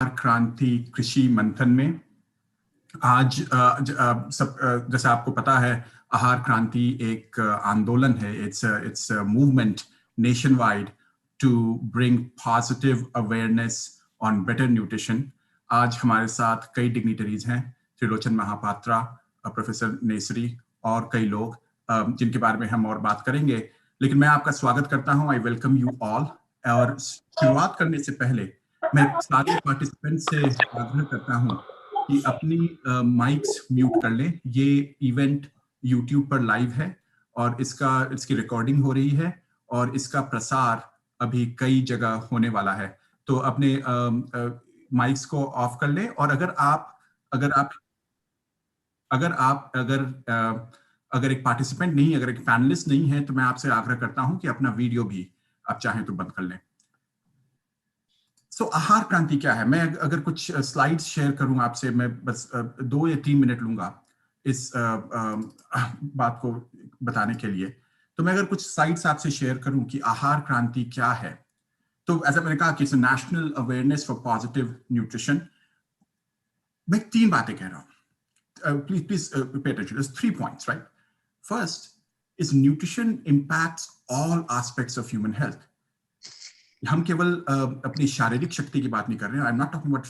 क्रांति कृषि मंथन में आज जैसा आपको पता है, आहार क्रांति एक आंदोलन है. It's movement nationwide to bring positive awareness on better nutrition. आज हमारे साथ कई डिग्निटरीज हैं, त्रिलोचन महापात्रा, प्रोफेसर नेसरी और कई लोग जिनके बारे में हम और बात करेंगे. लेकिन मैं आपका स्वागत करता हूं. I welcome you all. और शुरुआत करने से पहले मैं सारे पार्टिसिपेंट से आग्रह करता हूं कि अपनी माइक्स म्यूट कर लें. ये इवेंट यूट्यूब पर लाइव है और इसकी रिकॉर्डिंग हो रही है और इसका प्रसार अभी कई जगह होने वाला है. तो अपने माइक्स को ऑफ कर लें. और अगर एक पार्टिसिपेंट नहीं, अगर एक पैनलिस्ट नहीं है, तो मैं आपसे आग्रह करता हूं कि अपना वीडियो भी आप चाहें तो बंद कर लें. आहार क्रांति क्या है? मैं अगर कुछ स्लाइड्स शेयर करूं आपसे, मैं बस 2 या 3 मिनट लूंगा इस बात को बताने के लिए. तो मैं अगर कुछ स्लाइड्स आपसे शेयर करूं कि आहार क्रांति क्या है, तो ऐसा मैंने कहा कि it's national awareness for positive nutrition. मैं 3 बातें कह रहा हूं. Please pay attention. There's 3 points, right? First is nutrition impacts all aspects of human health. हम केवल अपनी शारीरिक शक्ति की बात नहीं कर रहे हैं. I'm not talking about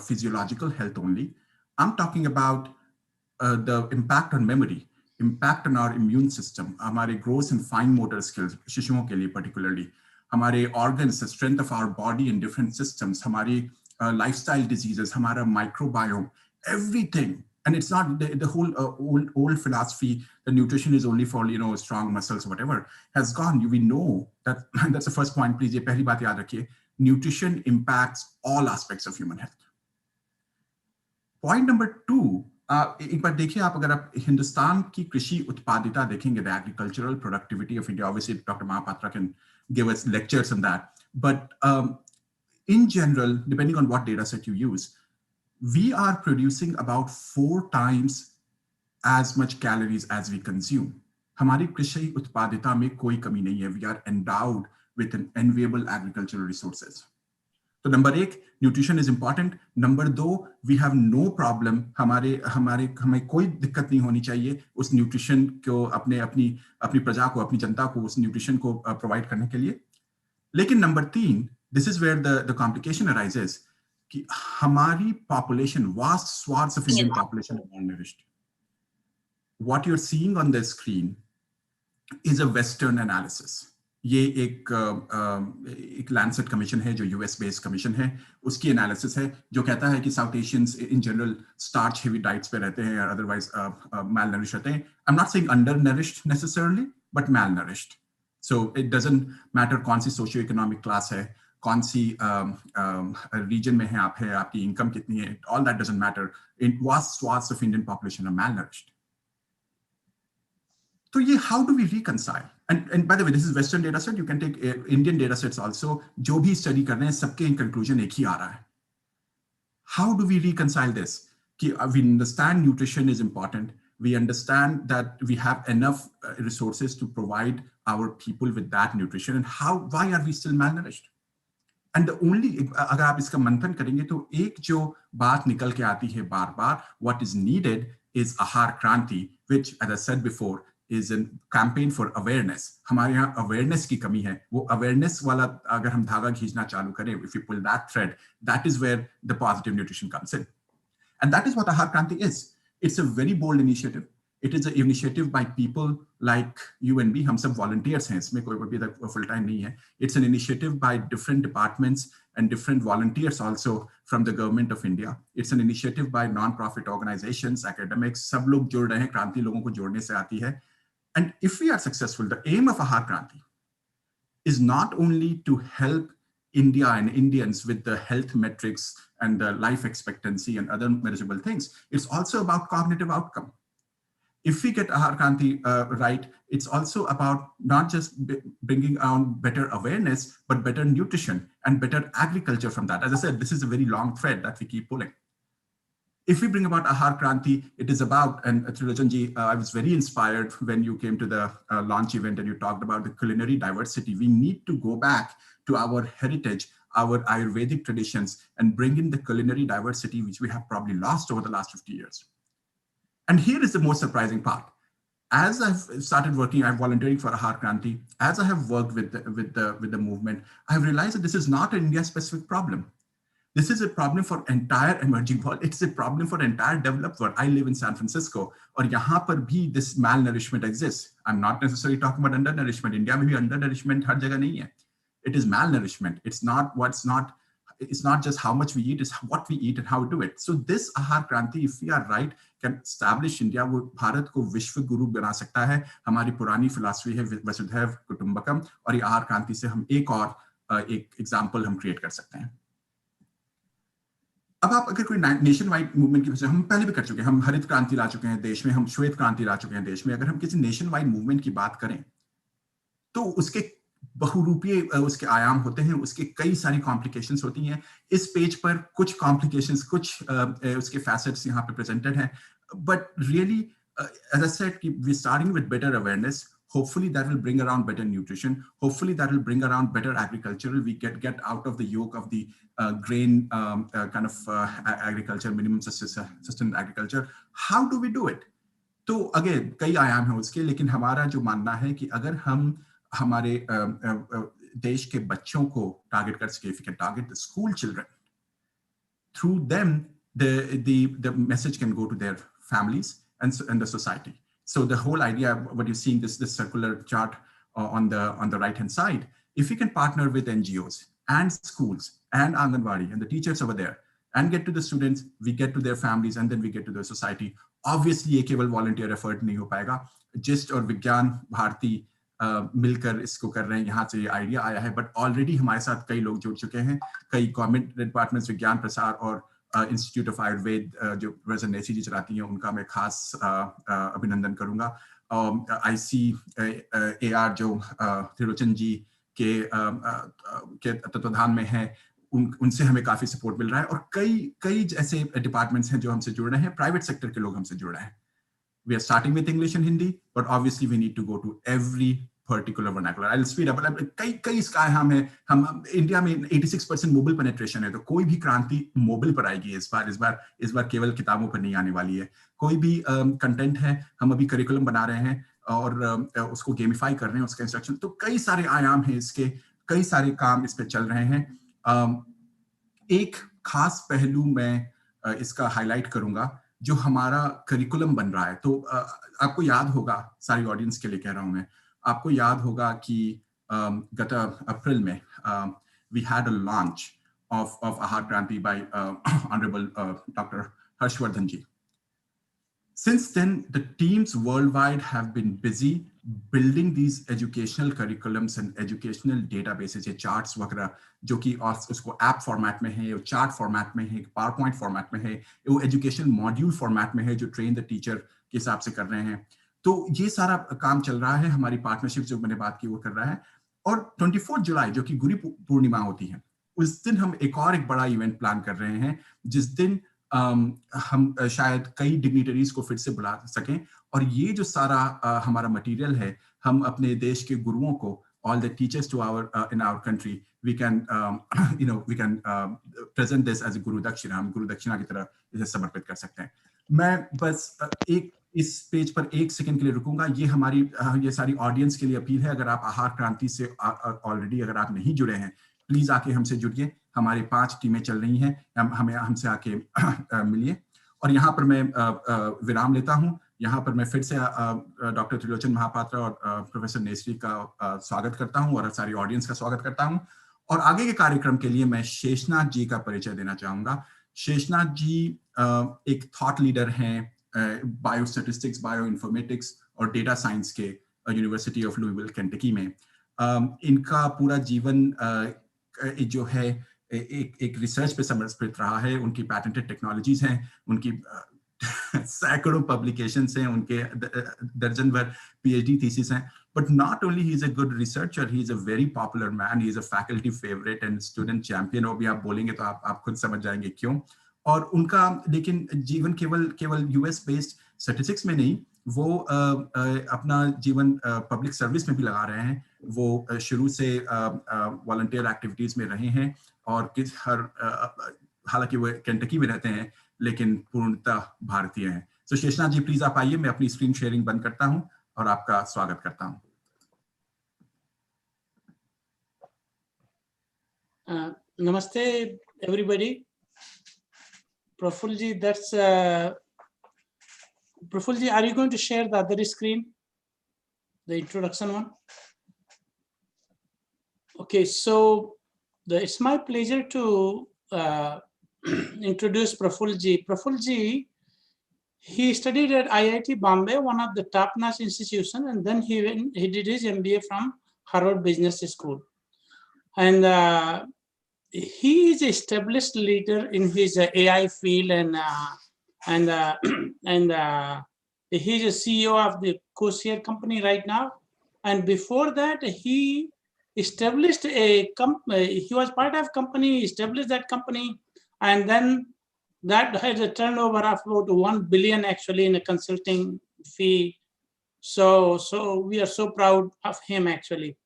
physiological health only. I'm talking about the impact on memory, impact on our immune system, हमारे gross and fine motor skills, शिशुओं के लिए particularly, हमारे organs, the strength of our body in different systems, हमारी lifestyle diseases, हमारा microbiome, everything. And it's not the whole old philosophy that nutrition is only for strong muscles or whatever has gone. We know that. That's the first point. Please, ये पहली बात याद रखिए. Nutrition impacts all aspects of human health. Point number 2. एक बार देखिए आप, अगर आप हिंदुस्तान की कृषि उत्पादिता देखेंगे, the agricultural productivity of India. Obviously, Dr. Mahapatra can give us lectures on that. But in general, depending on what data set you use, we are producing about 4 times as much calories as we consume. हमारी कृषि उत्पादिता में कोई कमी नहीं है. We are endowed with an enviable agricultural resources. तो number 1, nutrition is important. Number 2, we have no problem. हमें कोई दिक्कत नहीं होनी चाहिए उस न्यूट्रिशन को अपनी प्रजा को, अपनी जनता को उस न्यूट्रिशन को प्रोवाइड करने के लिए. लेकिन number 3, this is where the complication arises, कि हमारी population, vast swaths of Indian population are malnourished. What you're seeing on the screen is a Western analysis. ये एक लैंसेट कमीशन है जो यूएस बेस्ड कमीशन है, उसकी एनालिसिस है जो कहता है कि south Asians in general starch heavy diets पे रहते हैं, अदरवाइज मैल नरिश रहते हैं. I am not saying undernourished necessarily, but malnourished. So it doesn't matter कौन सी सोशियो इकोनॉमिक क्लास है, कौन सी रीजन में है आप, है आपकी इनकम कितनी है, all that doesn't matter. In vast swaths of Indian population are malnourished. So ये how do we reconcile? And by the way, this is Western data set. You can take Indian data sets also. जो भी study कर रहे हैं, सबके in conclusion एक ही आ रहा है. How do we reconcile this? कि we understand nutrition is important. We understand that we have enough resources to provide our people with that nutrition. And why are we still malnourished? And the only, अगर आप इसका मंथन करेंगे तो एक जो बात निकल के आती है बार बार, what is needed is आहार क्रांति, which as I said before is a campaign for awareness. हमारे यहाँ awareness की कमी है. वो awareness वाला अगर हम धागा खींचना चालू करें, if you pull that thread, that is where the positive nutrition comes in. And that is what Ahaar Kranti is. It's a very bold initiative. It is an initiative by people like you and me. हम सब volunteers हैं, इसमें कोई भी full time नहीं है. It's an initiative by different departments and different volunteers also from the government of India. It's an initiative by non-profit organizations, academics. सब लोग जुड़ रहे हैं. क्रांति लोगों को जोड़ने से आती है. And if we are successful, the aim of Ahaar Kranti is not only to help India and Indians with the health metrics and the life expectancy and other measurable things. It's also about cognitive outcome. If we get Ahaar Kranti right, it's also about not just bringing on better awareness, but better nutrition and better agriculture from that. As I said, this is a very long thread that we keep pulling. If we bring about Ahaar Kranti, it is about, and Trilojanji, I was very inspired when you came to the launch event and you talked about the culinary diversity. We need to go back to our heritage, our Ayurvedic traditions and bring in the culinary diversity which we have probably lost over the last 50 years. And here is the most surprising part. As I've started working, I'm volunteering for Aahaar Kranti. As I have worked with the movement, I've realized that this is not an India-specific problem. This is a problem for entire emerging world. It's a problem for entire developed world. I live in San Francisco, और यहाँ पर भी this malnourishment exists. I'm not necessarily talking about undernourishment. India में भी undernourishment हर जगह नहीं है. It is malnourishment. It's not just how much we eat, it's what we eat and how we do it. So this Aahaar Kranti, if we are right, can establish India, वो भारत को विश्व गुरु बना सकता है. हमारी पुरानी फिलॉसफी है वसुधैव कुटुंबकम, और ये आहार क्रांति से हम एक एग्जाम्पल हम क्रिएट कर सकते हैं. अब आप अगर कोई नेशन वाइड मूवमेंट की वजह, हम पहले भी कर चुके हैं, हम हरित क्रांति ला चुके हैं देश में, हम श्वेत क्रांति ला चुके हैं देश में. अगर हम किसी नेशन वाइड मूवमेंट की बात करें तो उसके बहुरूपीय उसके आयाम होते हैं, उसके कई सारी कॉम्प्लिकेशंस होती हैं. इस पेज पर कुछ कॉम्प्लिकेशंस, कुछ उसके फैसेट्स यहाँ पे प्रेजेंटेड हैं. But really as I said, we starting with better awareness. Hopefully that will bring around better nutrition. Hopefully that will bring around better agricultural. We get out of the yoke of the grain kind of agriculture, minimum sustainable agriculture. How do we do it? तो again कई आयाम हैं उसके, लेकिन हमारा जो मानना है कि अगर हम हमारे देश के बच्चों को टारगेट कर सके, if we can target the school children, through them the message can go to their families and the society. So the whole idea, what you're seeing, this circular chart on the right hand side, if we can partner with NGOs and schools and Anganwadi and the teachers over there and get to the students, we get to their families, and then we get to the society. Obviously ये केवल volunteer effort नहीं हो पाएगा. Gist और विज्ञान भारती मिलकर इसको कर रहे हैं, यहाँ से ये आइडिया आया है. बट ऑलरेडी हमारे साथ कई लोग जुड़ चुके हैं, कई गवर्नमेंट डिपार्टमेंट्स, विज्ञान प्रसार और इंस्टीट्यूट ऑफ आयुर्वेद जो प्रोफेसर नेसी जी चलाती हैं, उनका मैं खास अभिनंदन करूंगा. ICAR जो त्रिलोचन जी के तत्वाधान में है, उनसे हमें काफी सपोर्ट मिल रहा है. और कई ऐसे डिपार्टमेंट्स हैं जो हमसे जुड़ रहे हैं, प्राइवेट सेक्टर के लोग हमसे जुड़ रहे हैं. We are starting with English and Hindi, but obviously we need to go to every particular vernacular. I'll speed up. कई इसका हम है, हम इंडिया में 86% मोबाइल पेनिट्रेशन है, तो कोई भी क्रांति मोबाइल पर आएगी इस बार केवल किताबों पर नहीं आने वाली है. कोई भी कंटेंट है, हम अभी करिकुलम बना रहे हैं और उसको गेमिफाई कर रहे हैं, उसका इंस्ट्रक्शन. तो कई सारे आयाम हैं इसके, कई सारे काम इस पे चल रहे हैं. एक खास पहलू मैं इसका हाईलाइट करूंगा, जो हमारा करिकुलम बन रहा है. तो आपको याद होगा, सारी ऑडियंस के लिए कह रहा हूं मैं, आपको याद होगा कि गत अप्रैल में we had a launch of Aahaar Kranti by Honorable Dr. Harshvardhan ji. Since then, the teams worldwide have been busy building these educational curriculums and educational databases, ये charts वगैरह, जो कि उसको app format में है, chart format में है, PowerPoint format में है, वो educational module format में है, जो train the teacher के हिसाब से कर रहे हैं. तो ये सारा काम चल रहा है. हमारी पार्टनरशिप जो मैंने बात की वो कर रहा है. और 24 जुलाई जो कि गुरु पूर्णिमा होती है, उस दिन हम एक बड़ा इवेंट प्लान कर रहे हैं, जिस दिन हम शायद कई डिग्निटरीज को फिर से बुला सकें. और ये जो सारा हमारा मटेरियल है, हम अपने देश के गुरुओं को, all the teachers to in our country, we can present this as a guru dakshina. हम गुरु दक्षिणा की तरह इसे समर्पित कर सकते हैं. मैं बस इस पेज पर एक सेकंड के लिए रुकूंगा. ये सारी ऑडियंस के लिए अपील है, अगर आप आहार क्रांति से ऑलरेडी अगर आप नहीं जुड़े हैं, प्लीज आके हमसे जुड़िए. हमारे 5 टीमें चल रही हैं, हमसे आके मिलिए. और यहाँ पर मैं विराम लेता हूँ. यहाँ पर मैं फिर से डॉक्टर त्रिलोचन महापात्र और प्रोफेसर नेसरी का स्वागत करता हूँ, और सारी ऑडियंस का स्वागत करता हूँ. और आगे के कार्यक्रम के लिए मैं शेषनाथ जी का परिचय देना चाहूंगा. शेषनाथ जी एक थॉट लीडर हैं बायो स्टैटिस्टिक्स, बायो इन्फॉर्मेटिक्स और डेटा साइंस के यूनिवर्सिटी ऑफ लुइविल केंटकी में. इनका पूरा जीवन जो है एक रिसर्च पे समर्पित रहा है. उनकी पैटेंटेड टेक्नोलॉजीज हैं, उनकी सैकड़ों पब्लिकेशंस हैं, उनके दर्जन भर पीएचडी थीसिस हैं. But not only he is a good researcher, he is a very popular man, he is a faculty favourite and student champion. और भी आप बोलेंगे तो आप खुद समझ जाएंगे क्यों. और उनका लेकिन जीवन केवल यूएस बेस्ड स्टैटिस्टिक्स में नहीं, वो अपना जीवन पब्लिक सर्विस में भी लगा रहे हैं। वो शुरू से वॉलंटियर एक्टिविटीज में रहे हैं और हालांकि वो केंटकी में रहते हैं लेकिन पूर्णतः भारतीय हैं। तो शेषनाथ जी प्लीज आप आइए, मैं अपनी स्क्रीन शेयरिंग बंद करता हूं और आपका स्वागत करता हूं। Namaste, everybody. Prafulji, Prafulji, are you going to share the other screen, the introduction one? Okay, so it's my pleasure to introduce Prafulji. Prafulji, he studied at IIT Bombay, one of the top-notch institutions, and then he did his MBA from Harvard Business School. And he is an established leader in his AI field, and he's a CEO of the Corsair company right now. And before that, he established a company. He was part of company, established that company, and then that has a turnover of about 1 billion actually in a consulting fee. So we are so proud of him actually.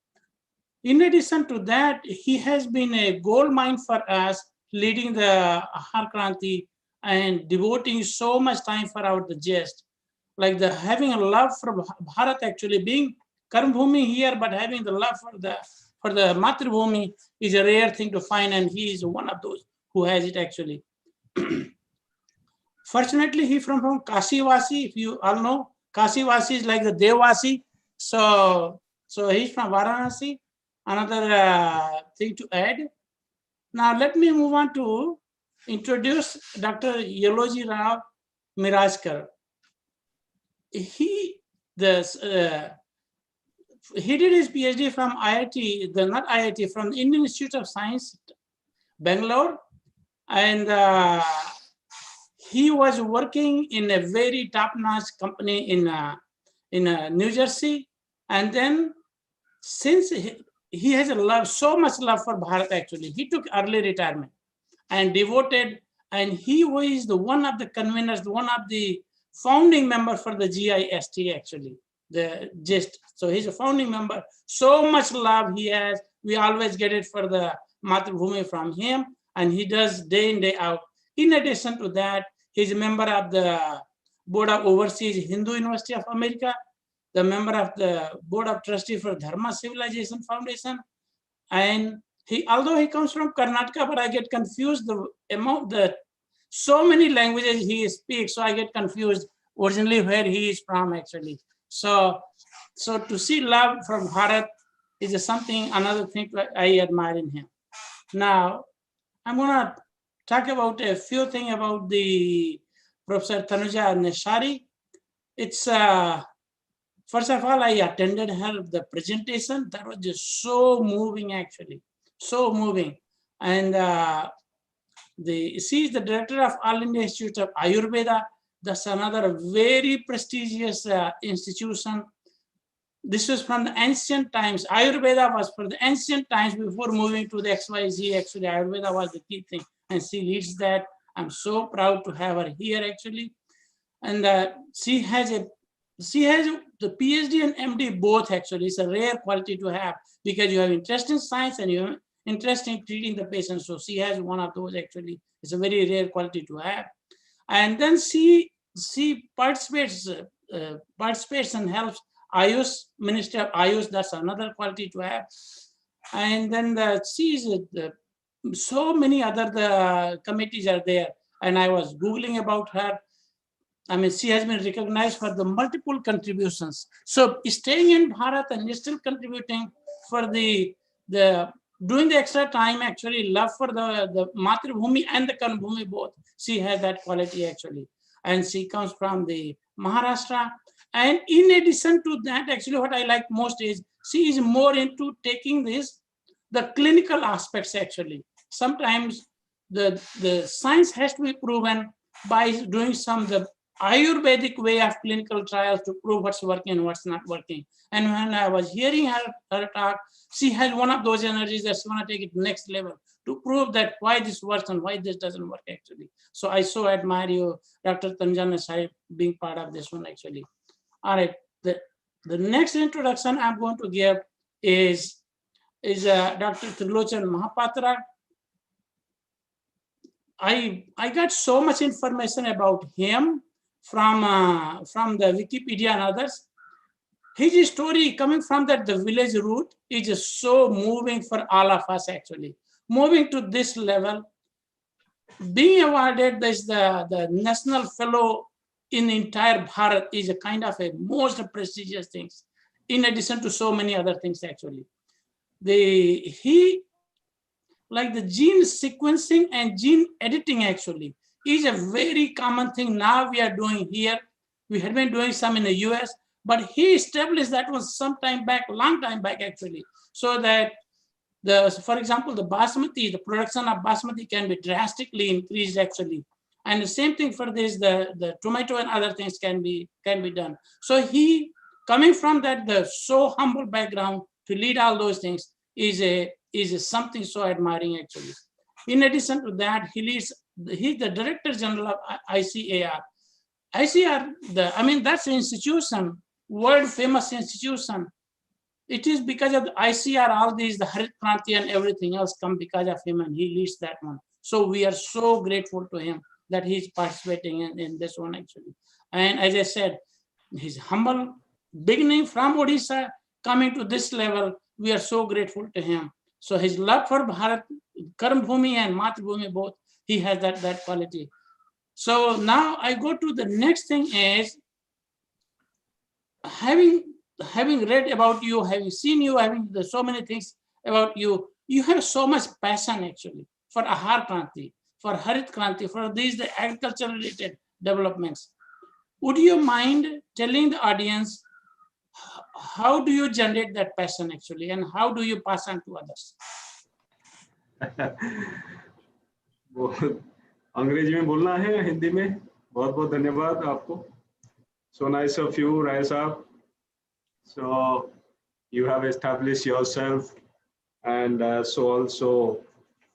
In addition to that, he has been a gold mine for us, leading the Aahaar Kranti and devoting so much time for our gist. Like having a love for Bharat, actually being Karmbhumi here, but having the love for the Matribhumi is a rare thing to find, and he is one of those who has it actually. Fortunately, he from Kasivasi. If you all know, Kasivasi is like the Devasi. So he's from Varanasi. Another thing to add. Now let me move on to introduce Dr. Yoloji Rao Miraskar. He did his PhD from IIT, not IIT, from the Indian Institute of Science, Bangalore, and he was working in a very top-notch company in New Jersey, and then since he has so much love for Bharat actually, he took early retirement and devoted, and he was one of the conveners, one of the founding member for the GIST actually, the GIST. So he's a founding member. So much love he has. We always get it for the Matribhumi from him, and he does day in, day out. In addition to that, he's a member of the Board of Overseas Hindu University of America, the member of the Board of Trustees for Dharma Civilization Foundation. And although he comes from Karnataka, but I get confused so many languages he speaks, so I get confused originally where he is from actually. So to see love from Bharat is another thing that I admire in him. Now, I'm gonna talk about a few things about the Professor Tanuja Neshari. It's first of all, I attended the presentation. That was just so moving, actually, so moving. And she is the director of All India Institute of Ayurveda. That's another very prestigious institution. This was from the ancient times. Ayurveda was for the ancient times before moving to the XYZ. Actually, Ayurveda was the key thing, and she leads that. I'm so proud to have her here, actually. And she has the PhD and MD both, actually. It's a rare quality to have because you have interest in science and you have interest in treating the patient. So she has one of those, actually. It's a very rare quality to have. And then she participates and helps Ayush, Ministry of Ayush. That's another quality to have. And then so many other committees are there. And I was Googling about her. I mean, she has been recognized for the multiple contributions. So staying in Bharat and still contributing for the doing the extra time, actually, love for the Matribhumi and the Karmbhumi both. She has that quality, actually. And she comes from the Maharashtra. And in addition to that, actually, what I like most is she is more into taking the clinical aspects, actually. Sometimes the science has to be proven by doing the Ayurvedic way of clinical trials to prove what's working and what's not working. And when I was hearing her talk, she has one of those energies that she want to take it next level to prove that why this works and why this doesn't work, actually. So I so admire you, Dr. Tanjana Sahib, being part of this one, actually. All right. The next introduction I'm going to give is Dr. Trilochan Mahapatra. I got so much information about him from the Wikipedia and others. His story coming from the village root is just so moving for all of us actually. Moving to this level, being awarded as the national fellow in the entire Bharat is a kind of a most prestigious thing, in addition to so many other things actually. Like the gene sequencing and gene editing actually is a very common thing now we are doing here. We had been doing some in the US, but he established that was some time back, long time back actually, so that for example, the basmati, the production of basmati can be drastically increased actually. And the same thing for this, the tomato and other things can be done. So he, coming from that, the so humble background to lead all those things is something so admiring actually. In addition to that, he's the Director General of ICAR. ICAR, that's an institution, world famous institution. It is because of the ICR, all these, the Harit Kranti and everything else come because of him, and he leads that one. So we are so grateful to him that he's participating in this one actually. And as I said, his humble beginning from Odisha, coming to this level, we are so grateful to him. So his love for Bharat, Karm Bhumi and Matrbhumi both, he has that quality. So now I go to the next thing is, having read about you, having seen you, having so many things about you, you have so much passion actually for Aahaar Kranti, for Harit Kranti, for these the agriculture related developments. Would you mind telling the audience how do you generate that passion actually, and how do you pass on to others? अंग्रेजी में बोलना है हिंदी में? बहुत बहुत धन्यवाद आपको. So nice of you, Rai Saab. So you have established yourself, and so also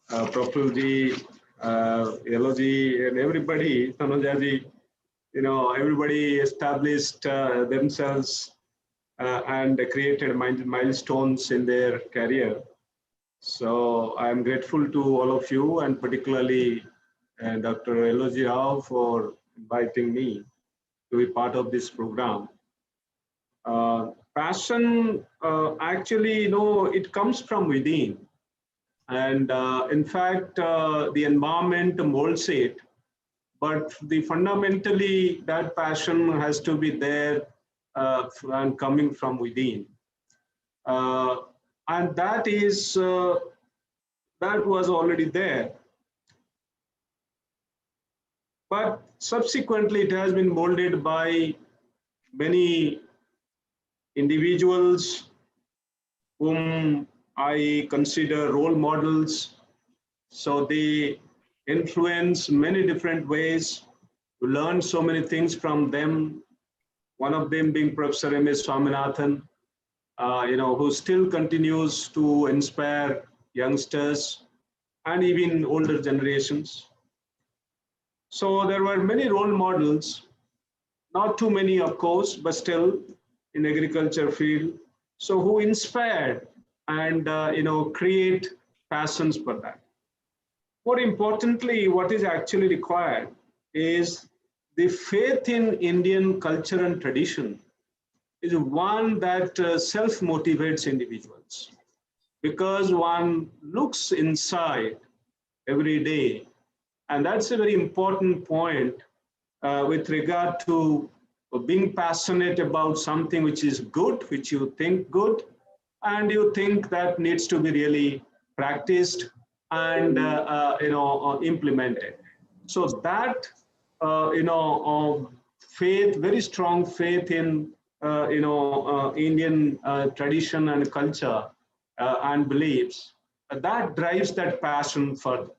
Praful ji, Yellow ji, and everybody, Tanuja ji, everybody established themselves and created milestones in their career. So I am grateful to all of you, and particularly Dr. Eloji Rao for inviting me to be part of this program. Passion, actually, it comes from within. And in fact, the environment molds it, but fundamentally that passion has to be there and coming from within. And that was already there. But subsequently, it has been molded by many individuals whom I consider role models. So they influence many different ways. We learn so many things from them. One of them being Professor M.S. Swaminathan, who still continues to inspire youngsters and even older generations. So there were many role models, not too many, of course, but still in agriculture field. So who inspired and create passions for that. More importantly, what is actually required is the faith in Indian culture and tradition is one that self-motivates individuals, because one looks inside every day. And that's a very important point with regard to being passionate about something which is good, which you think good, and you think that needs to be really practiced and implemented. So that faith, very strong faith in Indian tradition and culture and beliefs, that drives that passion further.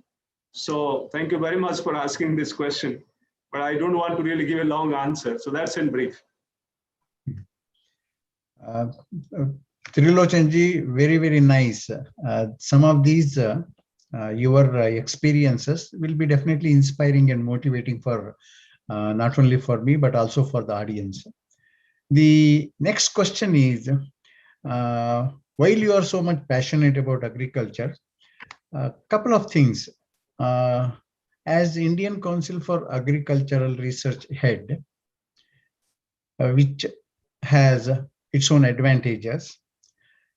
So thank you very much for asking this question, but I don't want to really give a long answer. So that's in brief. Trilochan ji, very, very nice. Some of these your experiences will be definitely inspiring and motivating for not only for me, but also for the audience. The next question is, while you are so much passionate about agriculture, a couple of things. As Indian Council for Agricultural Research head, which has its own advantages,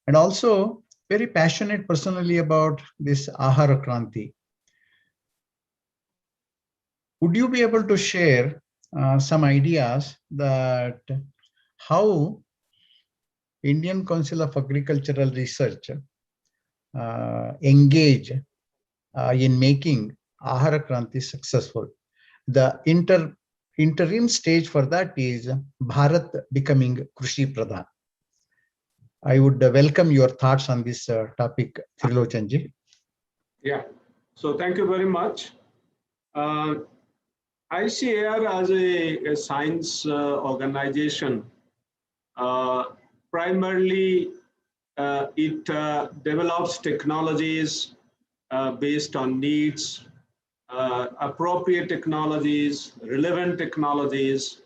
and also very passionate personally about this Aahaar Kranti. Would you be able to share some ideas that how Indian Council of Agricultural Research engage in making Aahaar Kranti successful? The interim stage for that is Bharat becoming Krishi Pradhan. I would welcome your thoughts on this topic, Trilochanji. Yeah, so thank you very much. ICAR as a science organization, primarily it develops technologies based on needs, appropriate technologies, relevant technologies,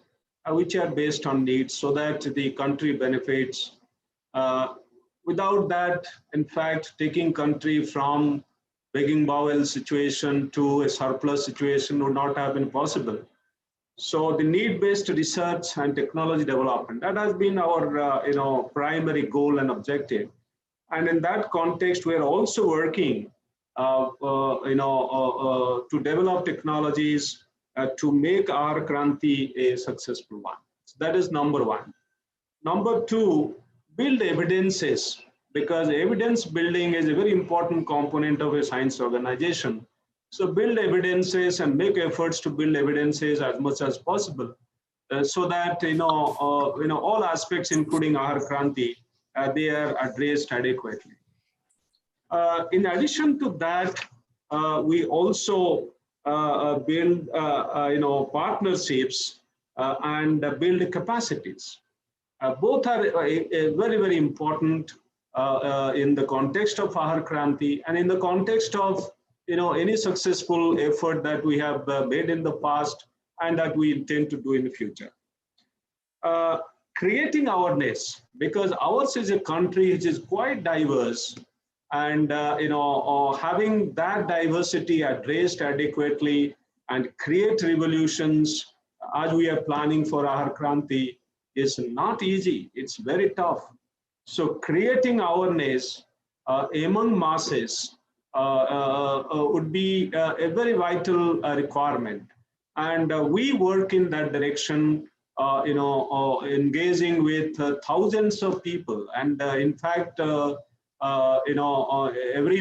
which are based on needs so that the country benefits. Without that, in fact, taking country from begging bowel situation to a surplus situation would not have been possible. So the need-based research and technology development, that has been our primary goal and objective. And in that context, we are also working to develop technologies to make our Kranti a successful one. So that is number one. Number two, build evidences, because evidence building is a very important component of a science organization. So build evidences and make efforts to build evidences as much as possible, so that all aspects, including Aahaar Kranti, they are addressed adequately. In addition to that, we also build partnerships and build capacities. Both are very, very important in the context of Aahaar Kranti and in the context of any successful effort that we have made in the past and that we intend to do in the future. Creating awareness, because ours is a country which is quite diverse, and having that diversity addressed adequately and create revolutions as we are planning for Aahaar Kranti is not easy. It's very tough. So creating awareness among masses would be a very vital requirement. And we work in that direction, engaging with thousands of people. And in fact, every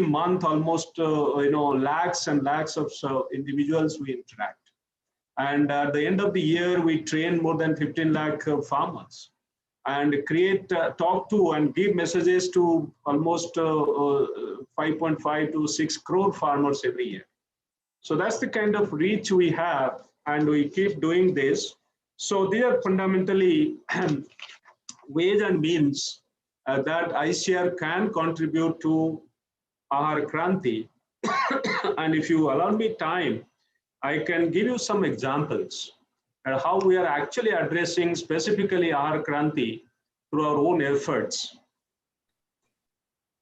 month, almost, lakhs and lakhs of individuals we interact. And at the end of the year, we train more than 15 lakh farmers and create, talk to and give messages to almost 5.5 to 6 crore farmers every year. So that's the kind of reach we have, and we keep doing this. So they are fundamentally ways and means that ICR can contribute to Aahaar Kranti. And if you allow me time, I can give you some examples of how we are actually addressing specifically Aahaar Kranti through our own efforts.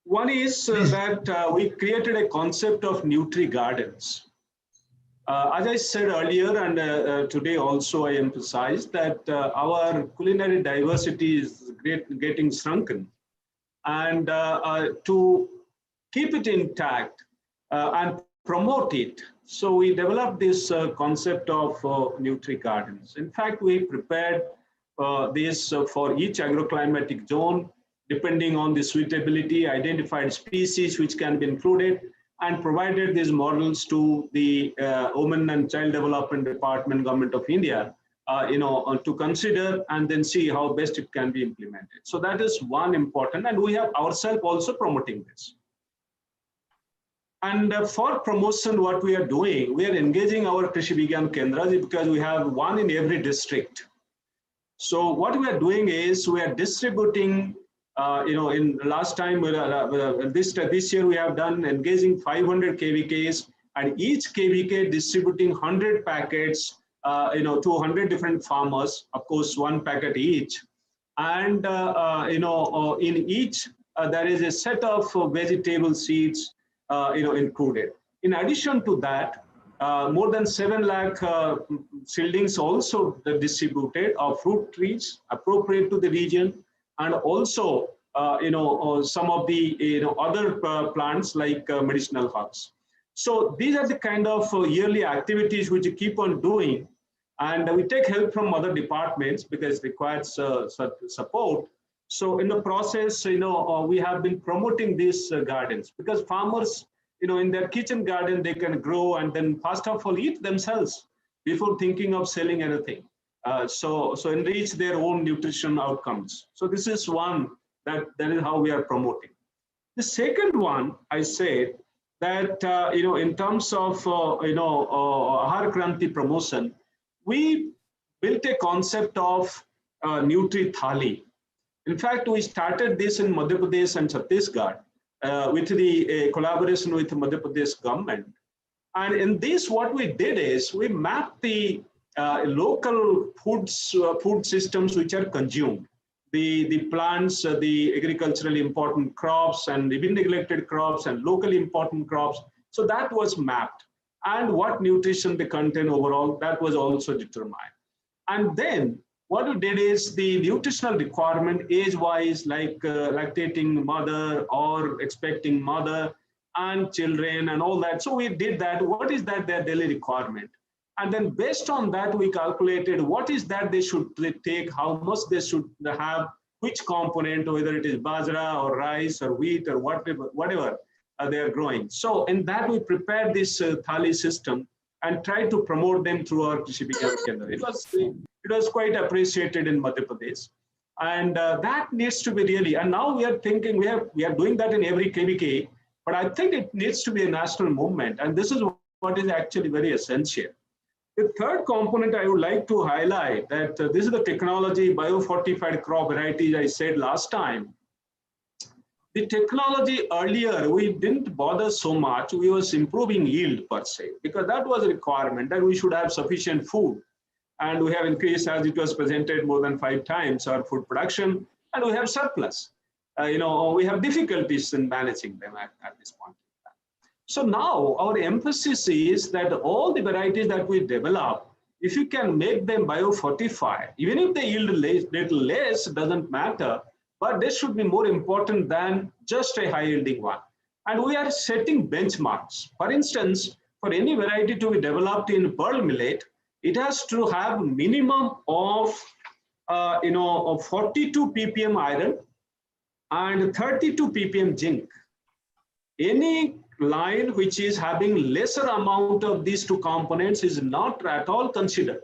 One is that we created a concept of Nutri Gardens. As I said earlier, and today also I emphasized that our culinary diversity is getting shrunken. And to keep it intact and promote it, so we developed this concept of Nutri Gardens. In fact, we prepared this for each agroclimatic zone, depending on the suitability, identified species which can be included, and provided these models to the Women and Child Development Department, Government of India, to consider and then see how best it can be implemented. So that is one important, and we have ourselves also promoting this. And for promotion, what we are doing, we are engaging our Krishi Vigyan Kendras, because we have one in every district. So what we are doing is we are distributing, in last time, this year we have done engaging 500 KVKs, and each KVK distributing 100 packets, to 100 different farmers, of course, one packet each. And in each there is a set of vegetable seeds included. In addition to that, more than 7 lakh seedlings also distributed of fruit trees appropriate to the region, and also some of the other plants like medicinal herbs. So these are the kind of yearly activities which we keep on doing, and we take help from other departments because it requires support. So in the process, we have been promoting these gardens, because farmers, in their kitchen garden, they can grow and then first of all eat themselves before thinking of selling anything. So enrich their own nutrition outcomes. So this is one that is how we are promoting. The second one, I said that in terms of Aahaar Kranti promotion, we built a concept of Nutri Thali. In fact, we started this in Madhya Pradesh and Chhattisgarh with the collaboration with the Madhya Pradesh government. And in this, what we did is we mapped the local food systems which are consumed. The plants, the agriculturally important crops, and even neglected crops and locally important crops. So that was mapped. And what nutrition they contain overall, that was also determined. And then what we did is the nutritional requirement age-wise, like lactating mother or expecting mother and children and all that. So we did that. What is that their daily requirement? And then based on that, we calculated what is that they should take, how much they should have, which component, whether it is bajra or rice or wheat or whatever they are growing. So in that, we prepared this thali system and tried to promote them through our Krishi Vigyan Kendra. It was quite appreciated in Madhya Pradesh. And that needs to be really, and now we are thinking, we are doing that in every KVK, but I think it needs to be a national movement. And this is what is actually very essential. The third component I would like to highlight that this is the technology, biofortified crop varieties I said last time. The technology earlier, we didn't bother so much. We was improving yield per se, because that was a requirement that we should have sufficient food. And we have increased, as it was presented, more than 5 times our food production, and we have surplus. We have difficulties in managing them at this point. So now our emphasis is that all the varieties that we develop, if you can make them biofortified, even if they yield little less, doesn't matter, but this should be more important than just a high yielding one. And we are setting benchmarks. For instance, for any variety to be developed in pearl millet, it has to have minimum of 42 ppm iron and 32 ppm zinc. Any line which is having lesser amount of these two components is not at all considered.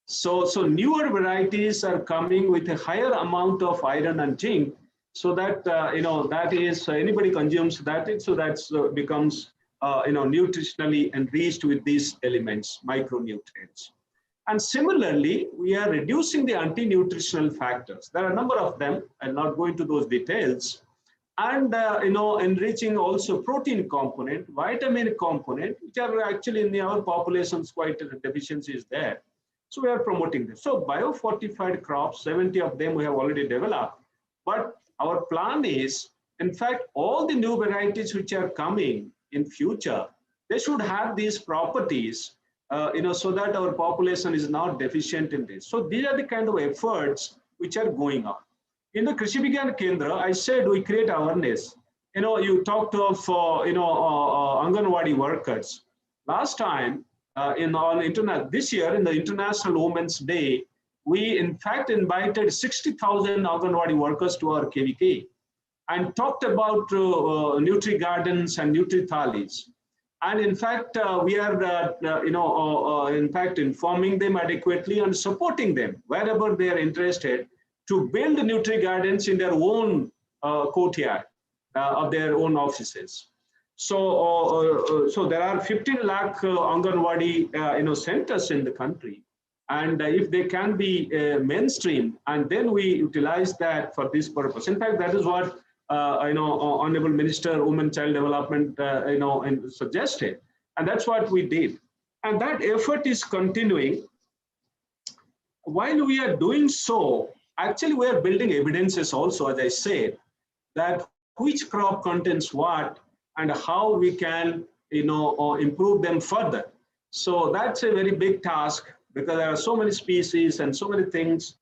So newer varieties are coming with a higher amount of iron and zinc, so that that is anybody consumes that, so that becomes nutritionally enriched with these elements, micronutrients. And similarly, we are reducing the anti-nutritional factors. There are a number of them. I'll not go into those details. And enriching also protein component, vitamin component, which are actually in our populations quite a deficiency is there. So we are promoting this. So biofortified crops, 70 of them we have already developed. But our plan is, in fact, all the new varieties which are coming in future, they should have these properties, so that our population is not deficient in this. So these are the kind of efforts which are going on. In the Krishi Vigyan Kendra, I said we create awareness. You talked of Anganwadi workers. Last time, this year in the International Women's Day, we in fact invited 60,000 Anganwadi workers to our KVK and talked about Nutri Gardens and Nutri Thalis. And in fact, we are in fact informing them adequately and supporting them wherever they are interested to build Nutri Gardens in their own courtyard of their own offices. So there are 15 lakh Anganwadi centers in the country, and if they can be mainstream, and then we utilize that for this purpose. In fact, that is what Honorable Minister, Women Child Development, suggested, and that's what we did. And that effort is continuing. While we are doing so, actually we are building evidences also, as I said, that which crop contains what and how we can, improve them further. So that's a very big task because there are so many species and so many things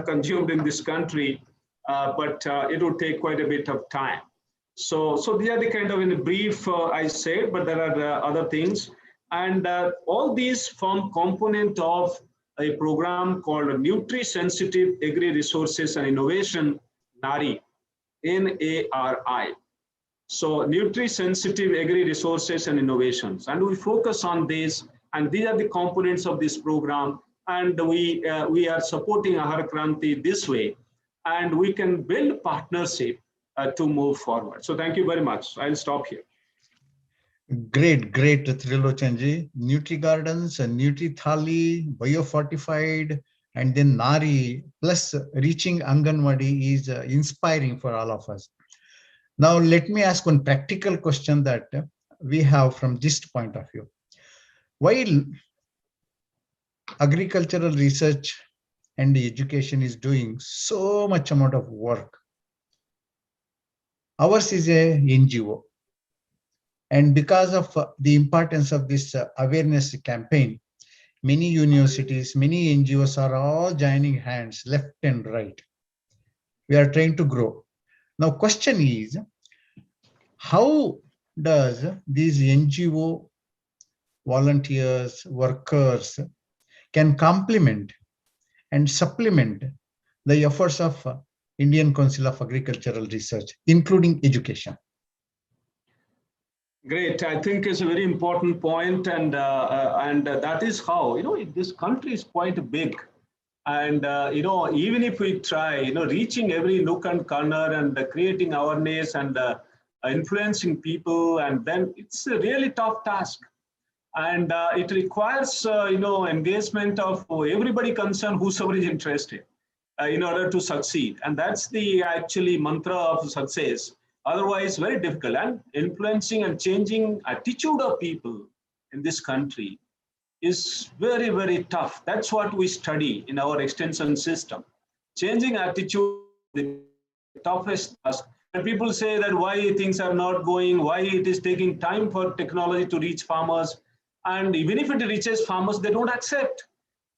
consumed in this country, but it would take quite a bit of time. So these are the kind of, in a brief, I say, but there are other things. And all these form component of a program called Nutri Sensitive Agri Resources and Innovation, NARI, NARI. So Nutri Sensitive Agri Resources and Innovations. And we focus on this, and these are the components of this program. And we are supporting Aahaar Kranti this way, and we can build partnership to move forward. So thank you very much. I'll stop here. Great, Trilochanji. Nutri Gardens, Nutri Thali, Biofortified, and then Nari, plus reaching Anganwadi is inspiring for all of us. Now, let me ask one practical question that we have from this point of view. While agricultural research and education is doing so much amount of work, ours is a NGO. And because of the importance of this awareness campaign, many universities, many NGOs are all joining hands left and right. We are trying to grow. Now, question is, how does these NGO volunteers, workers can complement and supplement the efforts of Indian Council of Agricultural Research, including education? Great. I think it's a very important point, and that is how, this country is quite big. And, even if we try, reaching every nook and corner and creating awareness and influencing people, and then it's a really tough task. And it requires, engagement of everybody concerned, whosoever is interested, in order to succeed. And that's the actually mantra of success. Otherwise, very difficult. And influencing and changing attitude of people in this country is very, very tough. That's what we study in our extension system. Changing attitude, the toughest task. And people say that why things are not going, why it is taking time for technology to reach farmers. And even if it reaches farmers, they don't accept.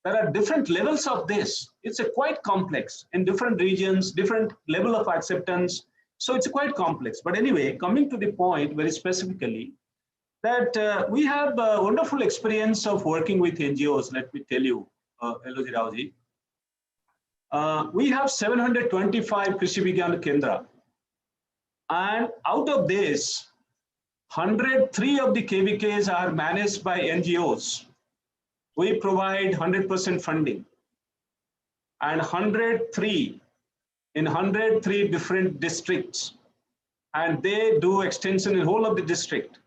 There are different levels of this. It's quite complex in different regions, different level of acceptance. So it's quite complex. But anyway, coming to the point very specifically, that we have a wonderful experience of working with NGOs, let me tell you, hello Jirauji. We have 725 Krishi Vigyan Kendra. And out of this, 103 of the KVKs are managed by NGOs. We provide 100% funding. And 103 in 103 different districts, and they do extension in the whole of the district.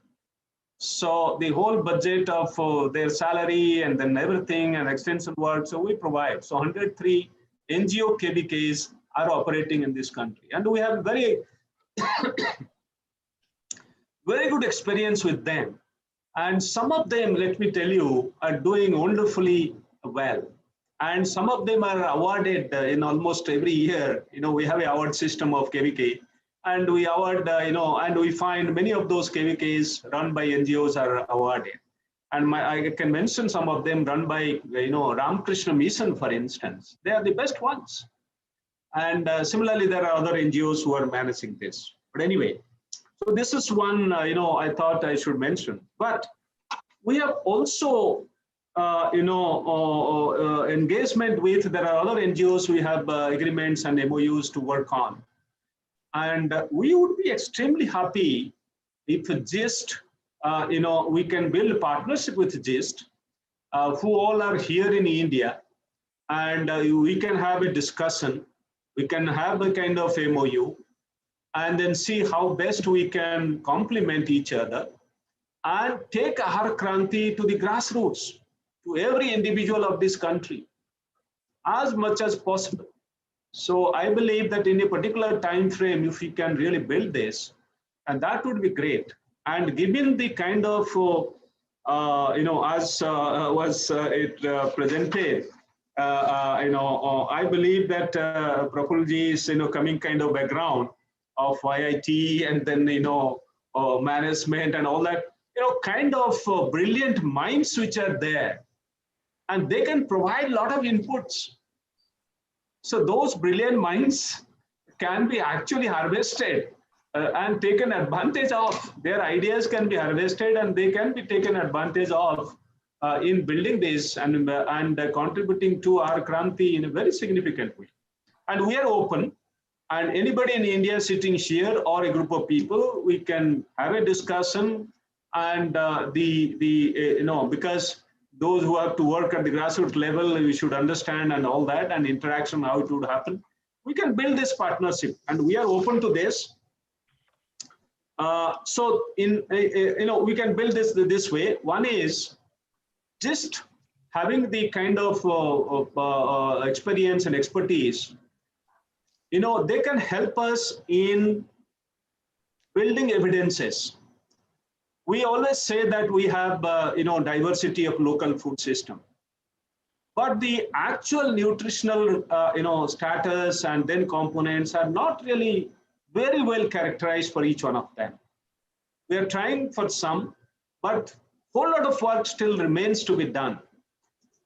So the whole budget of their salary and then everything and extension work, so we provide. So 103 NGO KVKs are operating in this country. And we have very, very good experience with them. And some of them, let me tell you, are doing wonderfully well. And some of them are awarded in almost every year. We have an award system of KVK, and we award, and we find many of those KVKs run by NGOs are awarded. And I can mention some of them run by, Ramakrishna Mission, for instance. They are the best ones. And similarly, there are other NGOs who are managing this. But anyway, so this is one, I thought I should mention. But we have also engagement with, there are other NGOs we have agreements and MOUs to work on. And we would be extremely happy if GIST, we can build a partnership with GIST, who all are here in India, and we can have a discussion, we can have a kind of MOU, and then see how best we can complement each other and take Aahaar Kranti to the grassroots, to every individual of this country, as much as possible. So I believe that in a particular time frame, if we can really build this, and that would be great. And given the kind of, as was it presented, I believe that Prafulji is, coming kind of background of IIT and then, management and all that, kind of brilliant minds which are there, and they can provide a lot of inputs. So those brilliant minds can be actually harvested and taken advantage of. Their ideas can be harvested and they can be taken advantage of in building this and contributing to our Kranti in a very significant way. And we are open, and anybody in India sitting here or a group of people, we can have a discussion, and because those who have to work at the grassroots level, we should understand and all that, and interaction, how it would happen. We can build this partnership, and we are open to this. We can build this way. One is just having the kind of experience and expertise. They can help us in building evidences. We always say that we have, diversity of local food system, but the actual nutritional, status and then components are not really very well characterized for each one of them. We are trying for some, but whole lot of work still remains to be done.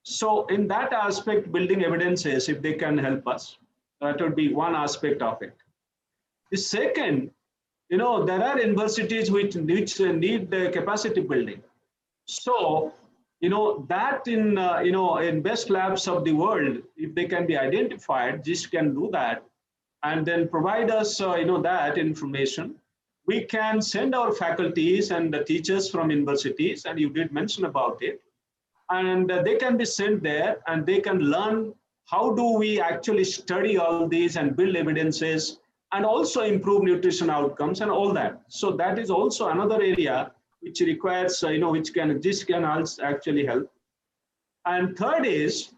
So in that aspect, building evidences, if they can help us, that would be one aspect of it. The second, there are universities which need capacity building. So, that in best labs of the world, if they can be identified, just can do that, and then provide us, that information. We can send our faculties and the teachers from universities, and you did mention about it, and they can be sent there, and they can learn how do we actually study all these and build evidences, and also improve nutrition outcomes and all that. So that is also another area which requires, this can also actually help. And third is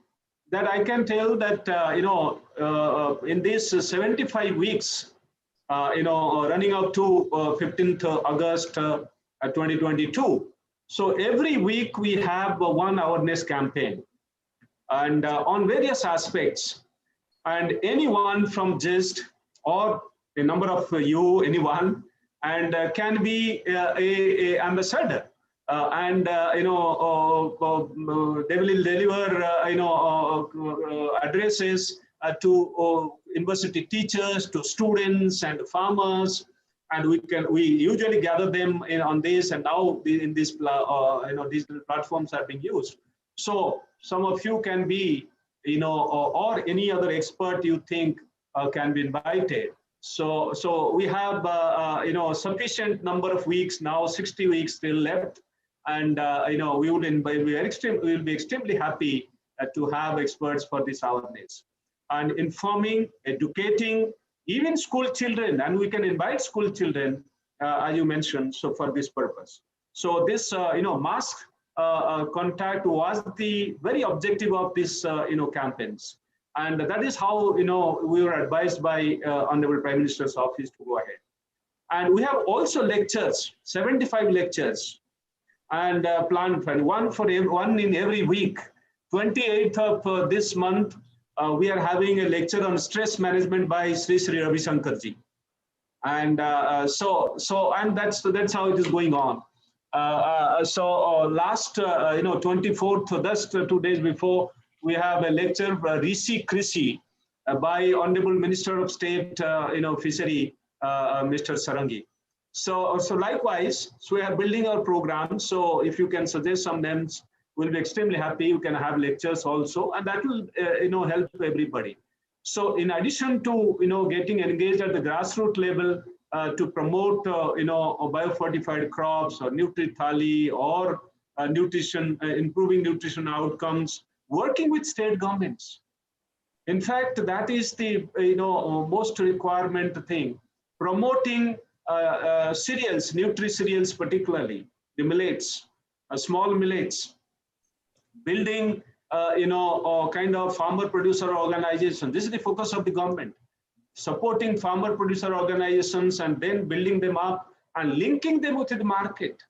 that I can tell that, in these 75 weeks, running up to 15th August 2022. So every week we have one awareness campaign, and on various aspects, and anyone from GIST or a number of you, anyone, and can be a ambassador, and they will deliver addresses to university teachers, to students and farmers, and we usually gather them on this, and now in this digital platforms are being used. So some of you can be, or any other expert you think can be invited. So we have sufficient number of weeks now, 60 weeks still left, and we will be extremely happy to have experts for this awareness and informing, educating, even school children, and we can invite school children, as you mentioned, so for this purpose. So this mass contact was the very objective of this campaigns. And that is how, we were advised by Honorable Prime Minister's office to go ahead. And we have also lectures, 75 lectures, and planned for one in every week. 28th of this month, we are having a lecture on stress management by Sri Ravi Shankarji. And and that's how it is going on. Last, 24th, just 2 days before, we have a lecture, Krishi, by Honorable Minister of State, Fishery, Mr. Sarangi. So likewise, so we are building our program. So if you can suggest some names, we'll be extremely happy. You can have lectures also, and that will, help everybody. So in addition to, getting engaged at the grassroots level to promote, biofortified crops or Nutri Thali or nutrition, improving nutrition outcomes, working with state governments. In fact, that is the most requirement thing. Promoting cereals, nutri-cereals particularly, the millets, small millets. Building, kind of farmer-producer organization. This is the focus of the government. Supporting farmer-producer organizations and then building them up and linking them with the market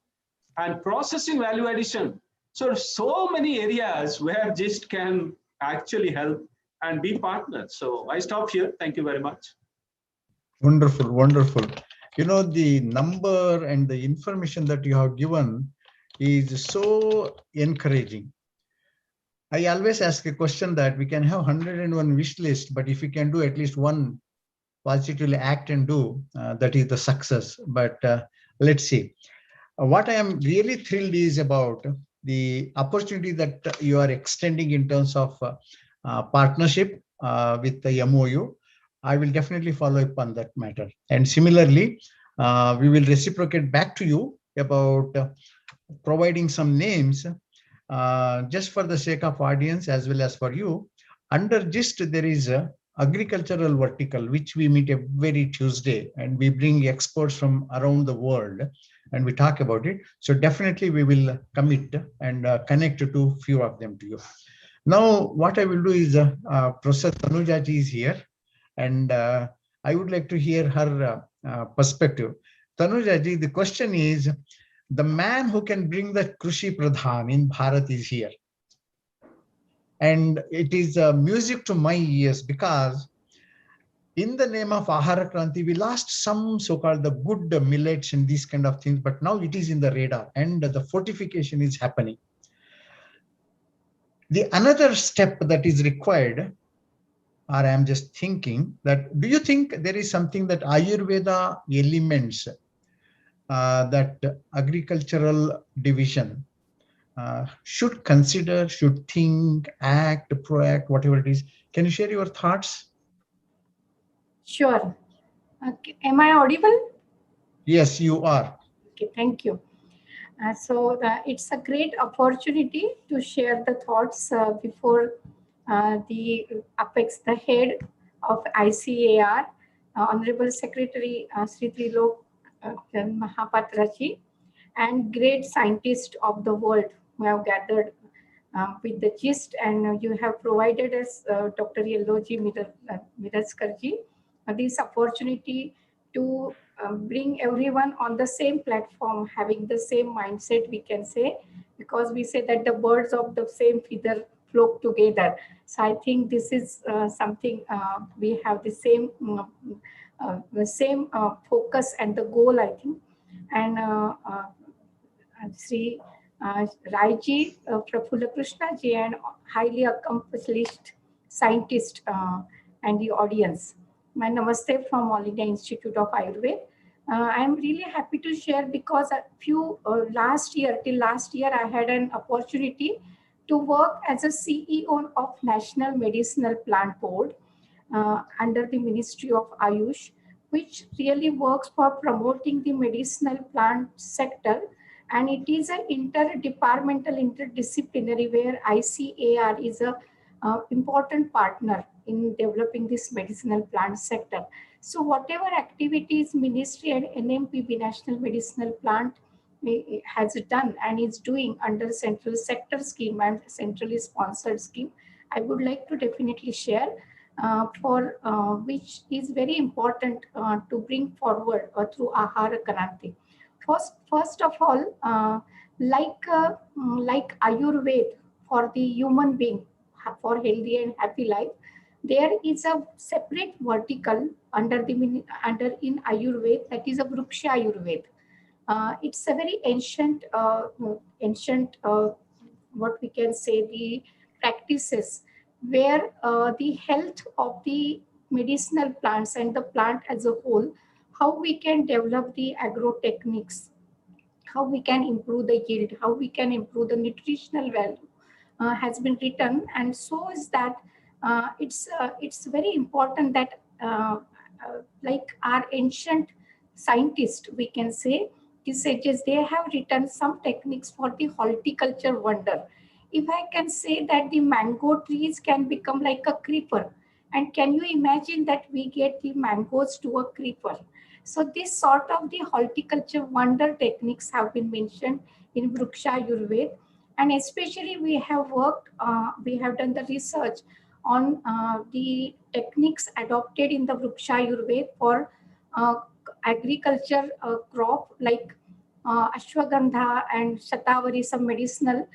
and processing value addition. So many areas where GIST can actually help and be partners. So I stop here. Thank you very much. Wonderful, wonderful. You know, the number and the information that you have given is so encouraging. I always ask a question that we can have 101 wish list, but if we can do at least one positively act and do, that is the success. But let's see. What I am really thrilled is about the opportunity that you are extending in terms of partnership with the MOU. I will definitely follow up on that matter. And similarly, we will reciprocate back to you about providing some names just for the sake of audience as well as for you. Under GIST, there is a agricultural vertical, which we meet every Tuesday, and we bring experts from around the world and we talk about it. So definitely we will commit and connect to few of them to you. Now, what I will do is Professor Tanujaji is here, and I would like to hear her perspective. Tanujaji, the question is, the man who can bring the Krishi Pradhan in Bharat is here. And it is music to my ears, because in the name of Aahaar Kranti, we lost some so-called the good millets and these kind of things, but now it is in the radar and the fortification is happening. The another step that is required, or I am just thinking that, do you think there is something that Ayurveda elements that agricultural division should consider, should think, act, proact, whatever it is? Can you share your thoughts? Sure. Okay. Am I audible? Yes, you are. Okay, thank you. So it's a great opportunity to share the thoughts before the Apex, the head of ICAR, Honorable Secretary Sri Trilok Mahapatraji, and great scientists of the world who have gathered with the gist, and you have provided us, Dr. Yelloji Miraskarji, this opportunity to bring everyone on the same platform, having the same mindset, we can say, because we say that the birds of the same feather flock together. So I think this is something we have the same focus and the goal, I think. And Sri Raiji, Prafulla Krishna ji, and highly accomplished scientist and the audience. My namaste from All India Institute of Ayurveda. I am really happy to share, because till last year, I had an opportunity to work as a CEO of National Medicinal Plant Board under the Ministry of Ayush, which really works for promoting the medicinal plant sector. And it is an interdepartmental, interdisciplinary, where ICAR is a important partner in developing this medicinal plant sector. So whatever activities Ministry and NMPB, National Medicinal Plant, has done and is doing under central sector scheme and centrally sponsored scheme, I would like to definitely share, for which is very important to bring forward through Aahaar Kranti. First of all, like Ayurveda for the human being, for healthy and happy life, there is a separate vertical in Ayurveda, that is a Vriksha Ayurveda. It's a very ancient, what we can say, the practices where the health of the medicinal plants and the plant as a whole, how we can develop the agro techniques, how we can improve the yield, how we can improve the nutritional value, has been written. And so is that it's very important that like our ancient scientists, we can say, the sages, they have written some techniques for the horticulture wonder. If I can say that the mango trees can become like a creeper, and can you imagine that we get the mangoes to a creeper? So this sort of the horticulture wonder techniques have been mentioned in Vriksha Ayurveda. And especially we have worked, we have done the research on the techniques adopted in the Vriksha Ayurveda for agriculture crop like ashwagandha and shatavari, some medicinal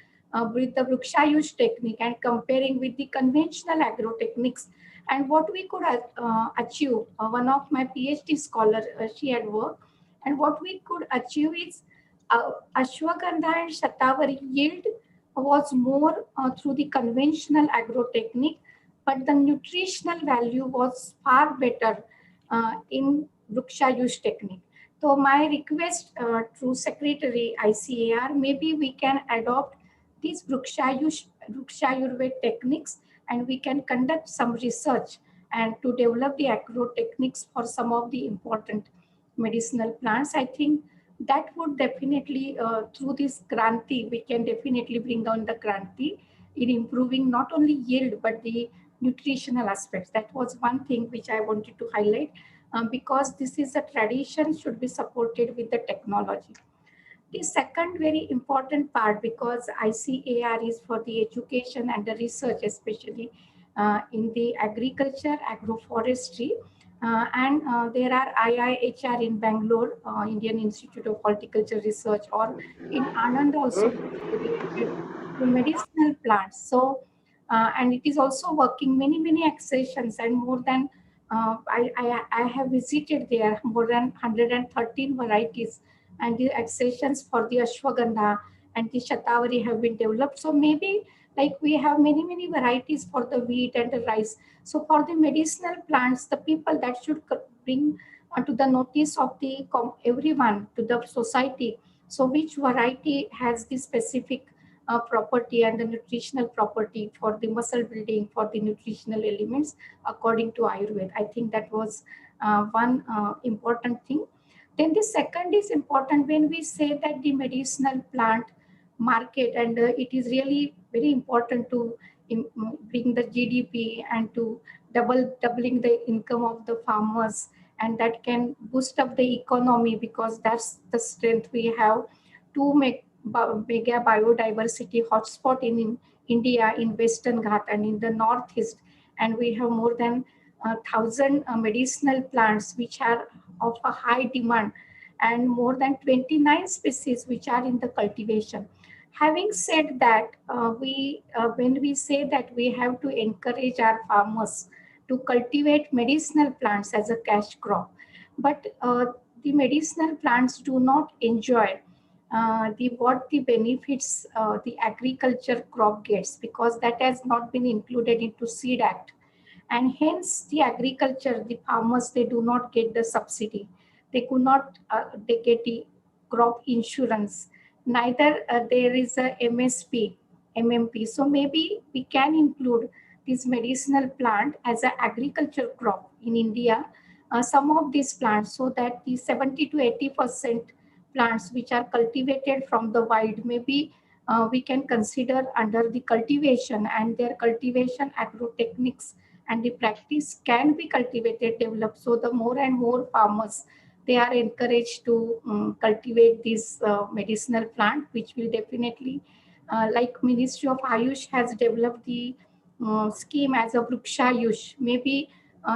with the Vrukshayush technique and comparing with the conventional agro techniques and what we could achieve. One of my PhD scholar, she had worked, and what we could achieve is ashwagandha and shatavari yield was more through the conventional agro technique, but the nutritional value was far better in Vrukshayush technique. So my request to Secretary ICAR, maybe we can adopt these Vrukshayurved techniques and we can conduct some research and to develop the agro techniques for some of the important medicinal plants. I think that would definitely, through this Kranti, we can definitely bring down the Kranti in improving not only yield, but the nutritional aspects. That was one thing which I wanted to highlight because this is a tradition should be supported with the technology. The second very important part, because ICAR is for the education and the research, especially in the agriculture, agroforestry, and there are IIHR in Bangalore, Indian Institute of Horticulture Research, or in Anand also dedicated to medicinal plants. So, and it is also working many accessions and more than, I have visited there, more than 113 varieties and the accessions for the ashwagandha and the shatavari have been developed. So maybe like we have many varieties for the wheat and the rice. So for the medicinal plants, the people that should bring to the notice of the everyone, to the society. So which variety has the specific property and the nutritional property for the muscle building, for the nutritional elements according to Ayurveda. I think that was one important thing. Then the second is important when we say that the medicinal plant market, and it is really very important to bring the GDP and to doubling the income of the farmers, and that can boost up the economy because that's the strength we have to make mega biodiversity hotspot in India, in Western Ghat and in the Northeast, and we have more than 1,000 medicinal plants which are of a high demand and more than 29 species which are in the cultivation. Having said that, when we say that we have to encourage our farmers to cultivate medicinal plants as a cash crop, but the medicinal plants do not enjoy what the benefits the agriculture crop gets, because that has not been included into Seed Act. And hence the agriculture, the farmers, they do not get the subsidy. They could not, they get the crop insurance. Neither there is a MSP, MMP. So maybe we can include this medicinal plant as an agriculture crop in India, some of these plants, so that the 70 to 80% plants which are cultivated from the wild, maybe we can consider under the cultivation, and their cultivation agro techniques and the practice can be cultivated, developed. So the more and more farmers, they are encouraged to cultivate this medicinal plant, which will definitely, like Ministry of Ayush has developed the scheme as a Vrukshayush. Maybe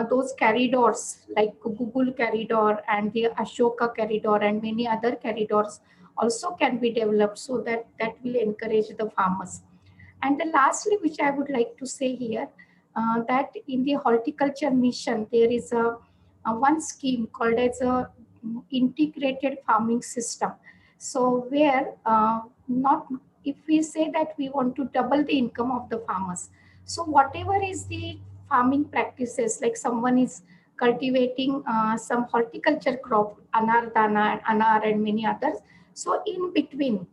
those corridors like Google corridor and the Ashoka corridor and many other corridors also can be developed, so that will encourage the farmers. And the lastly, which I would like to say here, that in the horticulture mission, there is a one scheme called as a integrated farming system. So where not, if we say that we want to double the income of the farmers, so whatever is the farming practices, like someone is cultivating some horticulture crop, anardana, anar and many others. So in between,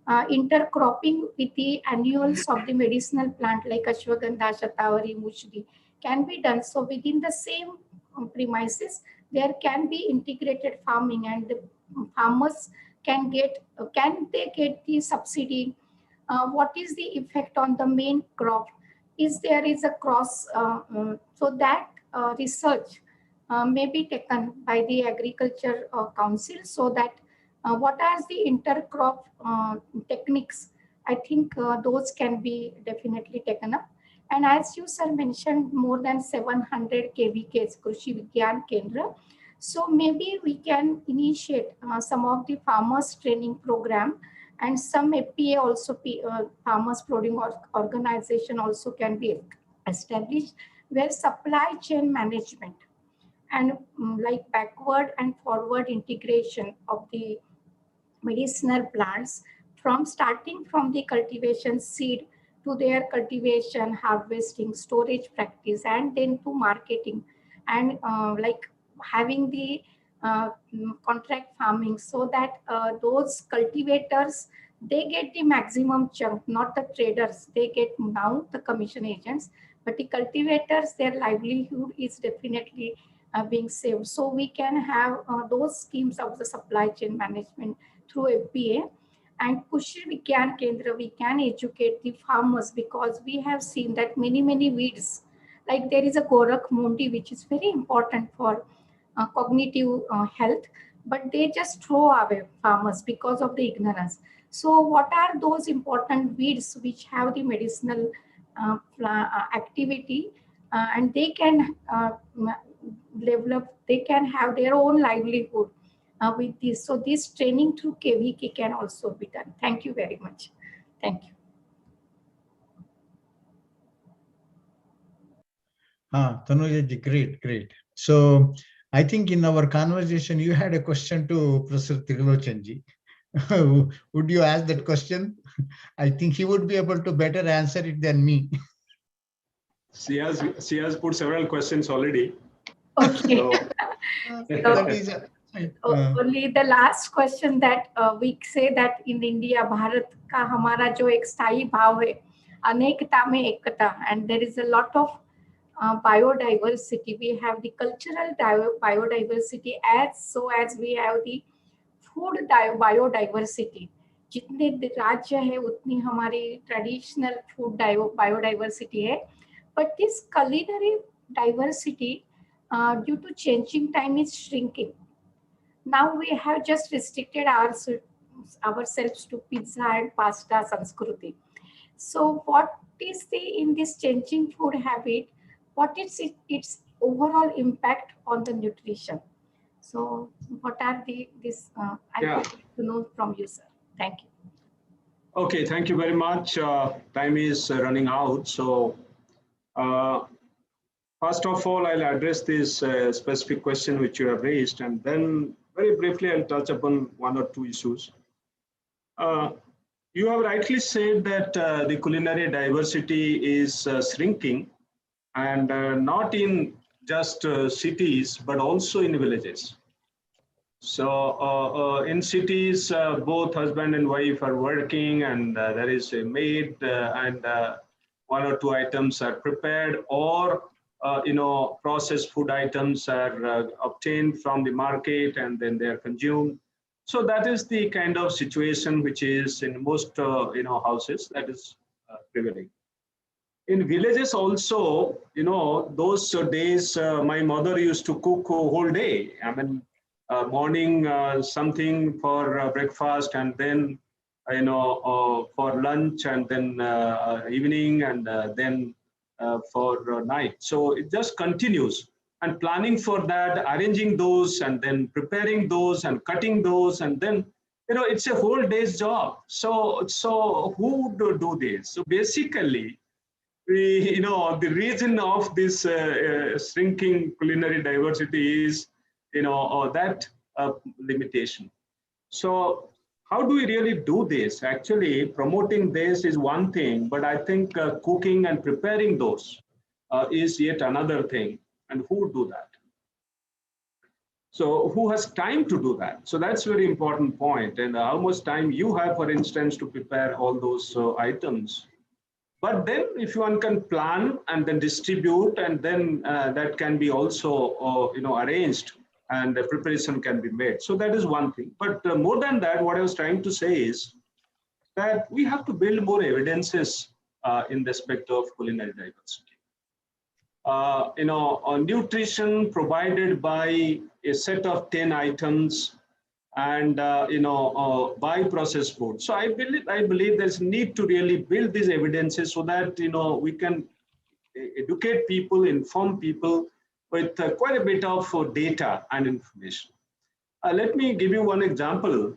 intercropping with the annuals of the medicinal plant like ashwagandha, shatavari, mushri can be done. So within the same premises, there can be integrated farming, and the farmers can they get the subsidy? What is the effect on the main crop? Is there is a cross? So that research may be taken by the Agriculture Council, so that what are the intercrop techniques? I think those can be definitely taken up. And as you sir mentioned, more than 700 KVKs, Krishi Vigyan Kendra. So maybe we can initiate some of the farmers training program And some FPA also, farmers producing organization also can be established, where supply chain management and like backward and forward integration of the medicinal plants, from starting from the cultivation seed to their cultivation, harvesting, storage practice, and then to marketing, and like having the contract farming, so that those cultivators, they get the maximum chunk, not the traders. They get now the commission agents, but the cultivators, their livelihood is definitely being saved. So we can have those schemes of the supply chain management through FPA. And Krishi Vigyan Kendra, we can educate the farmers, because we have seen that many weeds, like there is a Gorakh Mundi, which is very important for cognitive health, but they just throw away, farmers, because of the ignorance. So what are those important weeds which have the medicinal activity, and they can develop, they can have their own livelihood with this. So this training through KVK can also be done. Thank you very much. Thank you. Tanuja, great. So I think in our conversation, you had a question to Professor Tirulochanji. Would you ask that question? I think he would be able to better answer it than me. She has put several questions already. Okay. So, only the last question that we say that in India, Bharat का हमारा जो एक स्थायी भाव है, अनेकता में एकता, and there is a lot of biodiversity. We have the cultural biodiversity as we have the food biodiversity. जितने राज्य है उतनी हमारी traditional food biodiversity है, but this culinary diversity due to changing time is shrinking. Now we have just restricted ourselves to pizza and pasta sanskruti. So what is in this changing food habit? What is its overall impact on the nutrition? So what are this? I would like to know from you, sir. Thank you. Okay, thank you very much. Time is running out. So first of all, I'll address this specific question which you have raised, and then very briefly, I'll touch upon one or two issues. You have rightly said that the culinary diversity is shrinking, and not in just cities, but also in villages. So in cities, both husband and wife are working, and there is a maid, and one or two items are prepared, or processed food items are obtained from the market and then they are consumed. So that is the kind of situation which is in most houses, that is prevailing. In villages also, those days my mother used to cook a whole day. I mean, morning something for breakfast, and then for lunch, and then evening, and then for night. So it just continues, and planning for that, arranging those, and then preparing those, and cutting those, and then it's a whole day's job. So who would do this? So basically, the reason of this shrinking culinary diversity is that limitation. So how do we really do this? Actually, promoting this is one thing, but I think cooking and preparing those is yet another thing. And who would do that? So who has time to do that? So that's a very important point. And how much time you have, for instance, to prepare all those items. But then if one can plan and then distribute, and then that can be also arranged, and the preparation can be made. So that is one thing. But more than that, what I was trying to say is that we have to build more evidences in respect of culinary diversity. Nutrition provided by a set of 10 items, and by processed food. So I believe there's need to really build these evidences so that we can educate people, inform people with quite a bit of data and information. Let me give you one example.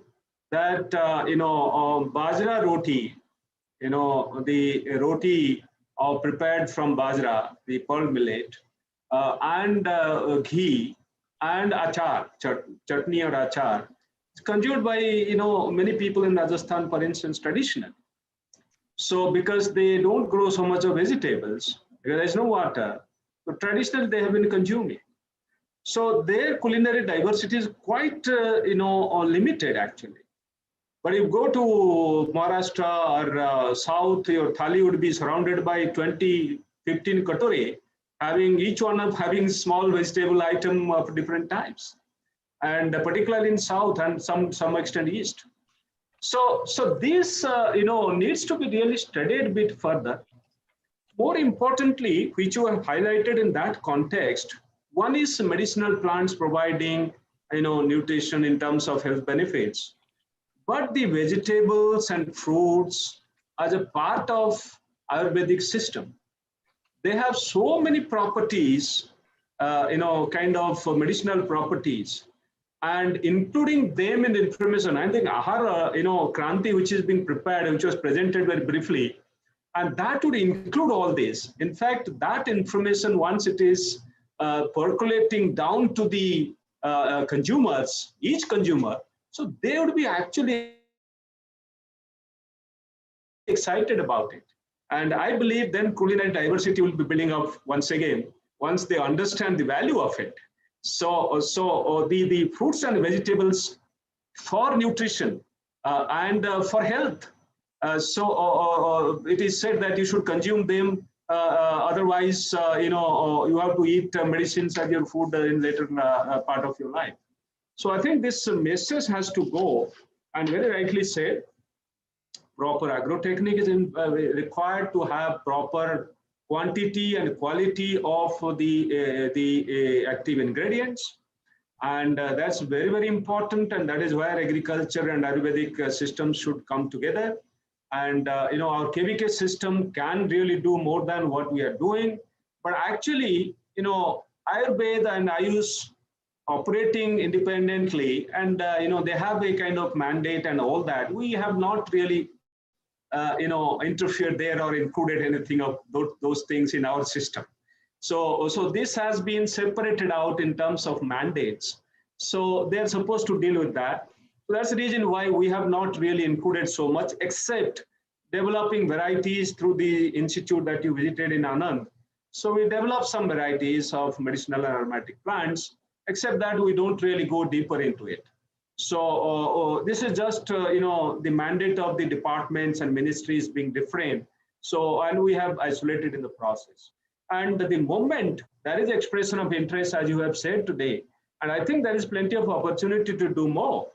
that, bajra roti, the roti prepared from bajra, the pearl millet, and ghee and achar, chutney or achar, it's consumed by, many people in Rajasthan, for instance, traditionally. So because they don't grow so much of vegetables, because there's no water, so traditionally they have been consuming. So their culinary diversity is quite, limited actually. But if you go to Maharashtra or South, your thali would be surrounded by 20, 15 katori, having each one of having small vegetable item of different types, and particularly in South and some extent East. So this, needs to be really studied a bit further. More importantly, which you have highlighted in that context, one is medicinal plants providing, nutrition in terms of health benefits. But the vegetables and fruits as a part of Ayurvedic system, they have so many properties, kind of medicinal properties, and including them in the information. I think Aahaar, Kranti, which is being prepared, which was presented very briefly, and that would include all this. In fact, that information, once it is percolating down to the consumers, each consumer, so they would be actually excited about it. And I believe then culinary diversity will be building up once again, once they understand the value of it. So the fruits and vegetables for nutrition and for health. It is said that you should consume them. Otherwise, you have to eat medicines as your food in later part of your life. So I think this message has to go, and very rightly said, proper agrotechnique is required to have proper quantity and quality of the active ingredients. And that's very, very important. And that is where agriculture and Ayurvedic systems should come together. And, our KVK system can really do more than what we are doing. But actually, Ayurveda and Ayush operating independently, and, they have a kind of mandate and all that. We have not really, interfered there or included anything of those things in our system. So this has been separated out in terms of mandates. So they're supposed to deal with that. So that's the reason why we have not really included so much, except developing varieties through the institute that you visited in Anand. So we developed some varieties of medicinal and aromatic plants, except that we don't really go deeper into it. So this is just, the mandate of the departments and ministries being different. So, and we have isolated in the process. And the moment there is expression of interest, as you have said today, and I think there is plenty of opportunity to do more.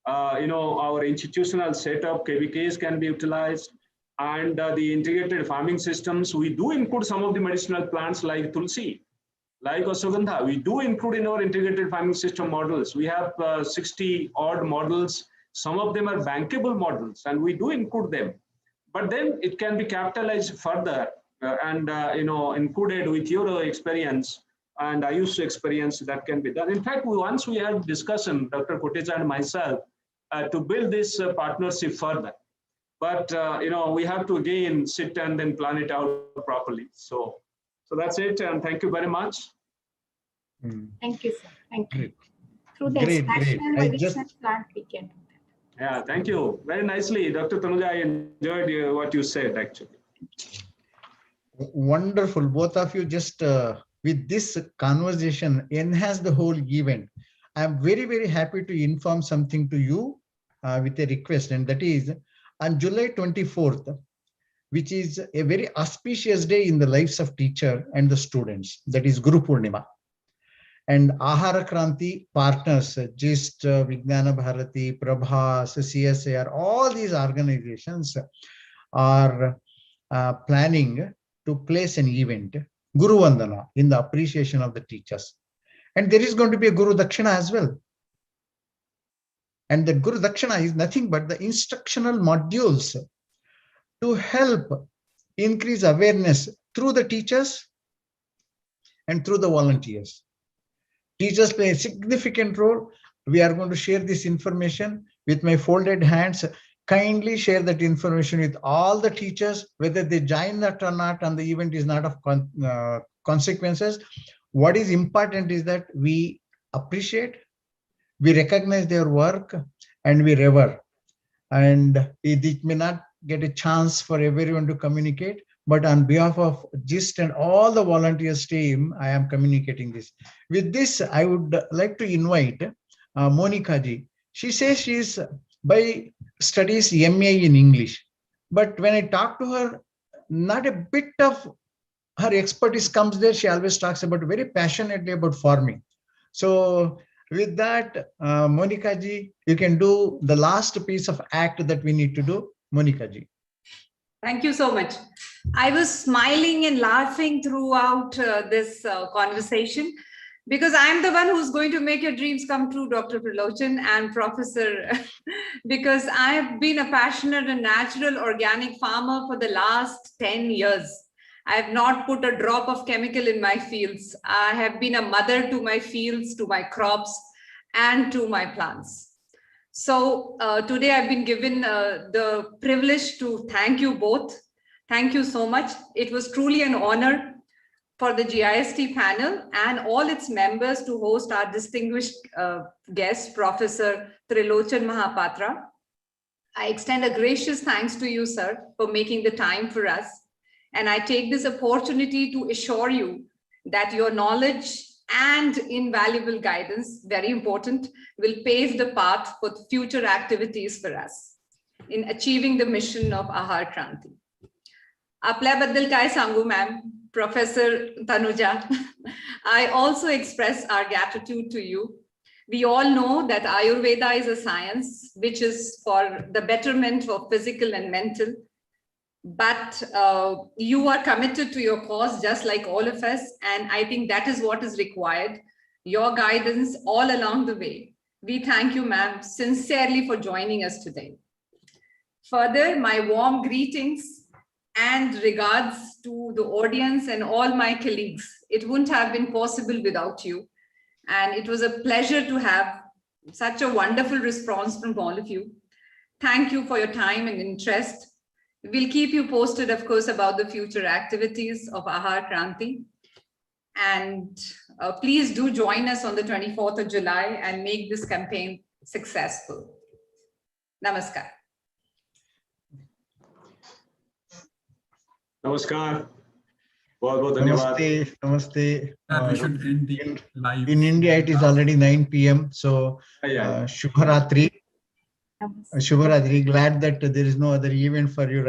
Our institutional setup, KVKs can be utilized, and the integrated farming systems, we do include some of the medicinal plants like Tulsi, like Aswagandha. We do include in our integrated farming system models. We have 60 odd models. Some of them are bankable models, and we do include them. But then it can be capitalized further and included with your experience and Ayush experience that can be done. In fact, once we had discussion, Dr. Kotecha and myself, to build this partnership further. But we have to again sit and then plan it out properly. So that's it, and thank you very much. Thank you, sir. Thank you. Great. Through the Great. national I medicinal plant, we can do that. Yeah, thank you. Very nicely, Dr. Tanuja, I enjoyed what you said, actually. Wonderful. Both of you just with this conversation enhance the whole event. I'm very, very happy to inform something to you with a request, and that is on July 24th, which is a very auspicious day in the lives of teacher and the students, that is Guru Purnima. And Aahaar Kranti partners, GIST, Vijnana Bharati, Prabhas, CSAR, all these organizations are planning to place an event, Guru Vandana, in the appreciation of the teachers. And there is going to be a Guru Dakshina as well. And the Guru Dakshina is nothing but the instructional modules to help increase awareness through the teachers and through the volunteers. Teachers play a significant role. We are going to share this information with my folded hands, kindly share that information with all the teachers, whether they join that or not, and the event is not of consequences. What is important is that we appreciate, we recognize their work, and we revere. And it may not get a chance for everyone to communicate, but on behalf of GIST and all the volunteers team, I am communicating this. With this, I would like to invite Monica ji. She says she is by studies MA in English, but when I talk to her, not a bit of her expertise comes there. She always talks about very passionately about farming. So with that, Monica ji, you can do the last piece of act that we need to do. Monica ji. Thank you so much. I was smiling and laughing throughout this conversation, because I'm the one who's going to make your dreams come true, Dr. Prilochan and Professor, because I've been a passionate and natural organic farmer for the last 10 years. I have not put a drop of chemical in my fields. I have been a mother to my fields, to my crops, and to my plants. So today I've been given the privilege to thank you both. Thank you so much. It was truly an honor for the GIST panel and all its members to host our distinguished guest, Professor Trilochan Mahapatra. I extend a gracious thanks to you, sir, for making the time for us. And I take this opportunity to assure you that your knowledge and invaluable guidance, very important, will pave the path for future activities for us in achieving the mission of Aahaar Kranti. Apल्याबद्दल काय सांगू, ma'am, Professor Tanuja. I also express our gratitude to you. We all know that Ayurveda is a science which is for the betterment of physical and mental. But you are committed to your cause just like all of us. And I think that is what is required. Your guidance all along the way. We thank you, ma'am, sincerely for joining us today. Further, my warm greetings and regards to the audience and all my colleagues. It wouldn't have been possible without you. And it was a pleasure to have such a wonderful response from all of you. Thank you for your time and interest. We'll keep you posted, of course, about the future activities of Aahaar Kranti. And please do join us on the 24th of July and make this campaign successful. Namaskar. Namaskar. बहुत-बहुत धन्यवाद. Namaste. Namaste. We should end the live. In India, it is already 9 p.m. So, Shubharatri. Shubharatri. Glad that there is no other event for you right